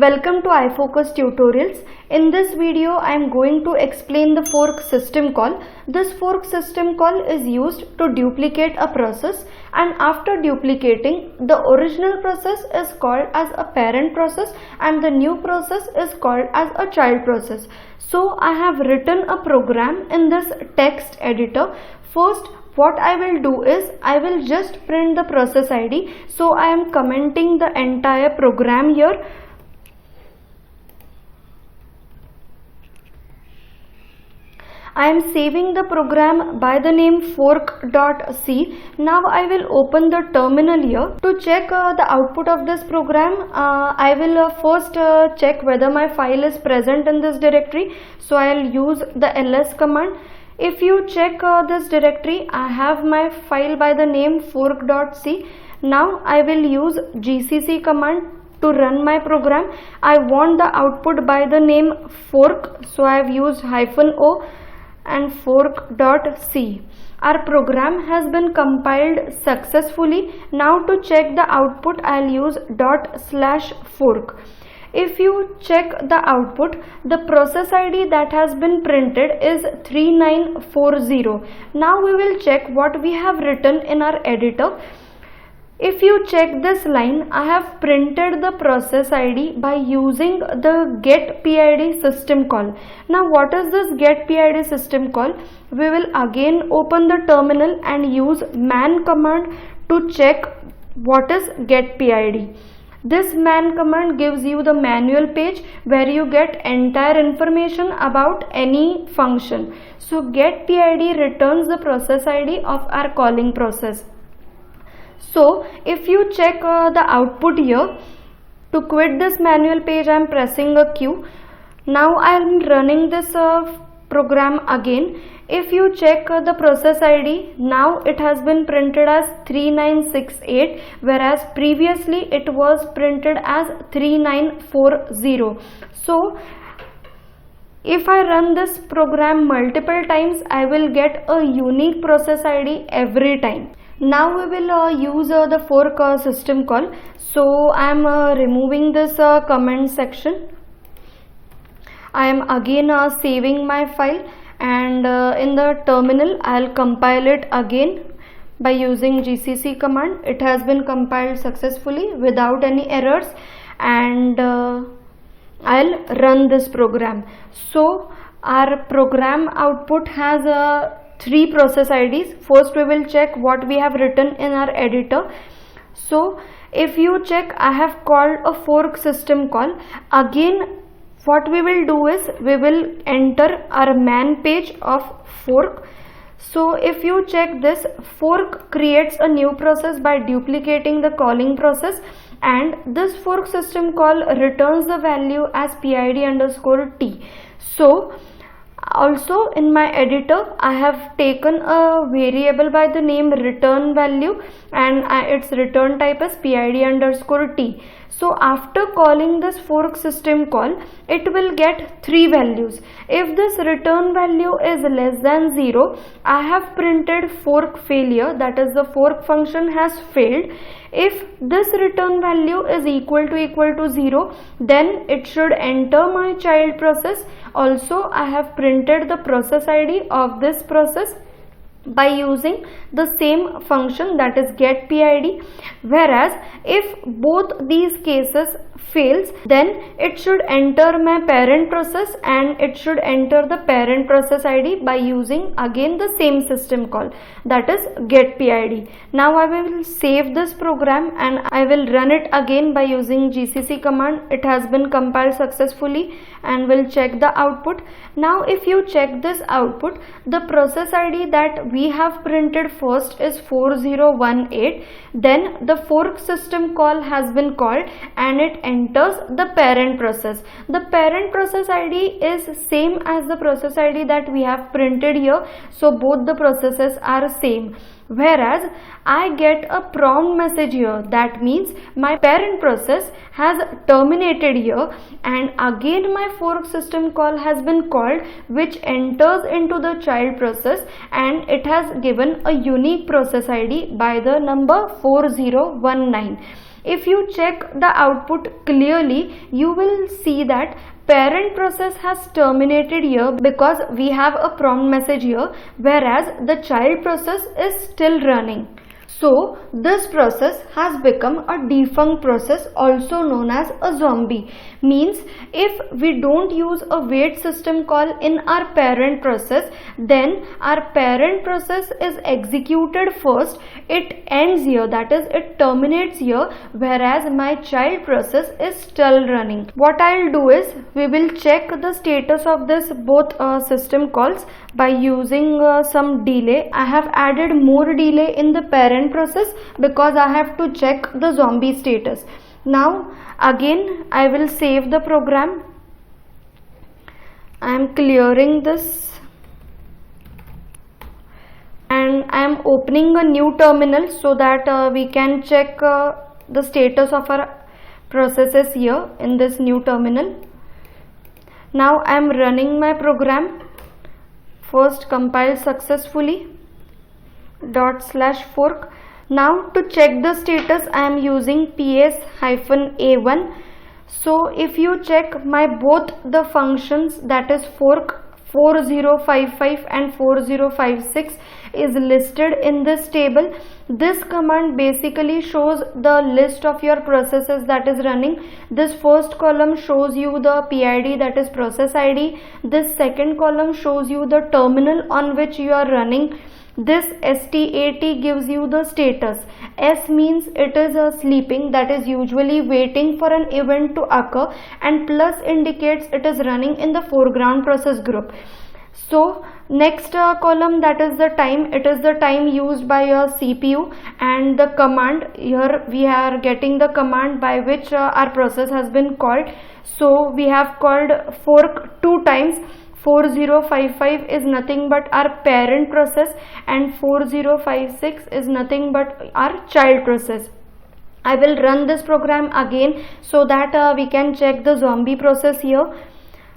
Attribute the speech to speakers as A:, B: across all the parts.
A: Welcome to iFocus tutorials. In this video I am going to explain the fork system call. This fork system call is used to duplicate a process, and after duplicating, the original process is called as a parent process and the new process is called as a child process. So I have written a program in this text editor. First, what I will do is I will just print the process ID. So I am commenting the entire program here. I am saving the program by the name fork.c. Now I will open the terminal here. To check the output of this program, I will first check whether my file is present in this directory. So I will use the ls command. If you check this directory, I have my file by the name fork.c. Now I will use gcc command to run my program. I want the output by the name fork, so I have used -o and fork.c. Our program has been compiled successfully. Now to check the output, I'll use /fork. If you check the output, the process ID that has been printed is 3940. Now we will check what we have written in our editor. If you check this line, I have printed the process ID by using the getpid system call. Now what is this getpid system call? We will again open the terminal and use man command to check what is getpid. This man command gives you the manual page where you get entire information about any function. So getpid returns the process ID of our calling process. So if you check the output here, to quit this manual page I am pressing a Q. Now I am running this program again. If you check the process ID, now it has been printed as 3968, whereas previously it was printed as 3940. So if I run this program multiple times, I will get a unique process ID every time. Now we will use the fork system call. So I am removing this comment section. I am again saving my file, and in the terminal I'll compile it again by using gcc command. It has been compiled successfully without any errors, and I'll run this program. So our program output has three process IDs. First we will check what we have written in our editor. So if you check, I have called a fork system call. Again what we will do is we will enter our man page of fork. So if you check this, fork creates a new process by duplicating the calling process, and this fork system call returns the value as PID_T. So also in my editor I have taken a variable by the name return value, and its return type is PID_T. So after calling this fork system call, it will get three values. If this return value is less than 0, I have printed fork failure, that is the fork function has failed. If this return value is equal to 0, then it should enter my child process. Also I have printed the process ID of this process by using the same function, that is getpid. Whereas if both these cases fails, then it should enter my parent process and it should enter the parent process ID by using again the same system call, that is getpid. Now I will save this program and I will run it again by using gcc command. It has been compiled successfully, and will check the output. Now if you check this output, the process ID that we have printed first is 4018. Then the fork system call has been called and it enters the parent process. The parent process ID is same as the process ID that we have printed here, so both the processes are same. Whereas I get a prompt message here, that means my parent process has terminated here, and again my fork system call has been called, which enters into the child process, and it has given a unique process ID by the number 4019. if you check the output clearly, you will see that parent process has terminated here because we have a prompt message here, whereas the child process is still running. So this process has become a defunct process, also known as a zombie. Means if we don't use a wait system call in our parent process, then our parent process is executed first, it ends here, that is it terminates here, whereas my child process is still running. What I'll do is, we will check the status of this both system calls by using some delay. I have added more delay in the parent process because I have to check the zombie status. Now again I will save the program. I am clearing this and I am opening a new terminal so that we can check the status of our processes here in this new terminal. Now I am running my program. First compile successfully /fork. Now to check the status I am using ps-a1. So if you check my both the functions, that is fork 4055 and 4056 is listed in this table. This command basically shows the list of your processes that is running. This first column shows you the PID, that is process ID. This second column shows you the terminal on which you are running. This STAT gives you the status. S means it is sleeping, that is usually waiting for an event to occur, and plus indicates it is running in the foreground process group. So next column, that is the time, it is the time used by your CPU, and the command, here we are getting the command by which our process has been called. So we have called fork 2 times. 4055 is nothing but our parent process and 4056 is nothing but our child process. I will run this program again so that we can check the zombie process here.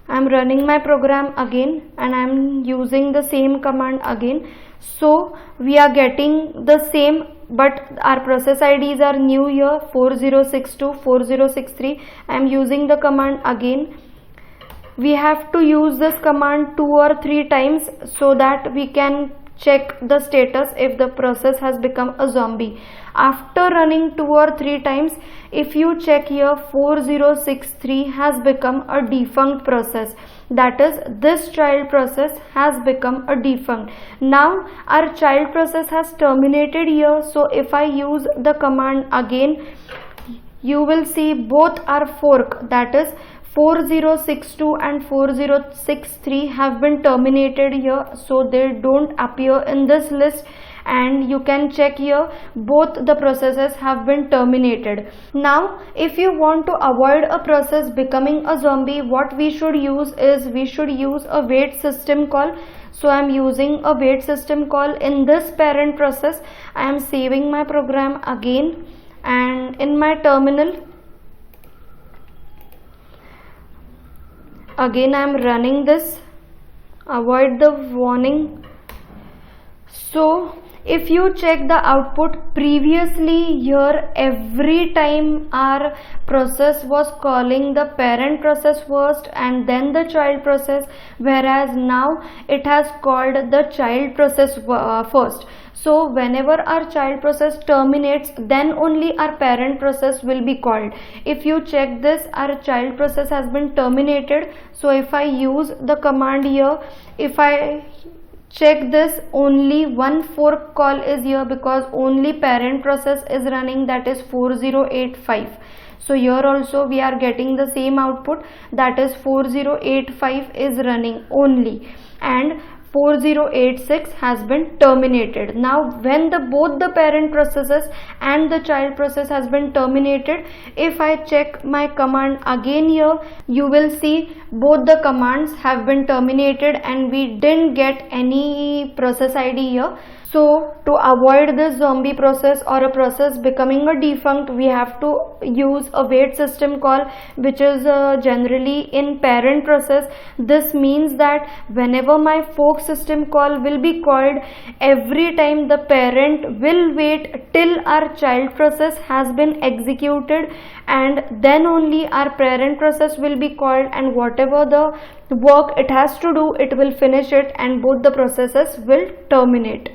A: I am running my program again and I am using the same command again. So we are getting the same, but our process IDs are new here, 4062, 4063. I am using the command again. We have to use this command 2 or 3 times so that we can check the status if the process has become a zombie. After running 2 or 3 times, if you check here, 4063 has become a defunct process. That is, this child process has become a defunct. Now our child process has terminated here. So if I use the command again, you will see both are fork, that is 4062 and 4063 have been terminated here, so they don't appear in this list, and you can check here both the processes have been terminated. Now if you want to avoid a process becoming a zombie, what we should use is, we should use a wait system call. So I am using a wait system call in this parent process. I am saving my program again, and in my terminal again I am running this. Avoid the warning. So if you check the output, previously here every time our process was calling the parent process first and then the child process, whereas now it has called the child process first. So whenever our child process terminates, then only our parent process will be called. If you check this, our child process has been terminated. So if I use the command here, if I check this, only one fork call is here because only parent process is running, that is 4085. So here also we are getting the same output, that is 4085 is running only, and 4086 has been terminated. Now when both the parent processes and the child process has been terminated, if I check my command again here, you will see both the commands have been terminated and we didn't get any process ID here. So to avoid this zombie process or a process becoming a defunct, we have to use a wait system call, which is generally in parent process. This means that whenever my fork system call will be called, every time the parent will wait till our child process has been executed, and then only our parent process will be called, and whatever the work it has to do, it will finish it, and both the processes will terminate.